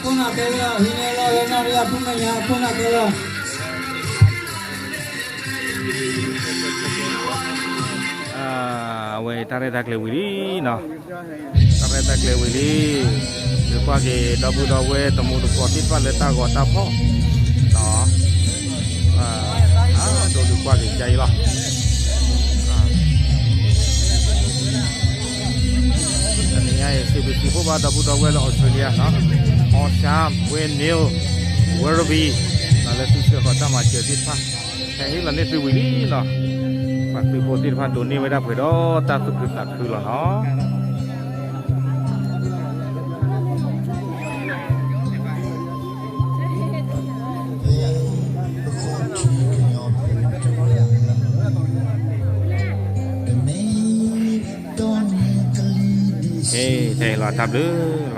Puna kaya hinelo henaria punganya puna kaya we tare tak le wili no tare tak le wili le kwa ke dabu da we tamu do ko ti pa le ta go ta pho no do du kwa ke chai loนี่ไงCBCพวกบ้านดับเบิลดับเบิลออสเตรเลียนะออชามเวนนิลเวอร์บีนั่นแหละที่เชื่อเขาจะมาเจอที่พักแค่นี้เราเนี่ยไปวิ่งนี่เนาะฝากไปโพสต์ที่พักตัวนี้ไว้ได้เผื่อเราตาสุดคือตัดคือหรอเนาะเฮ้ยใช่หรอทับเลย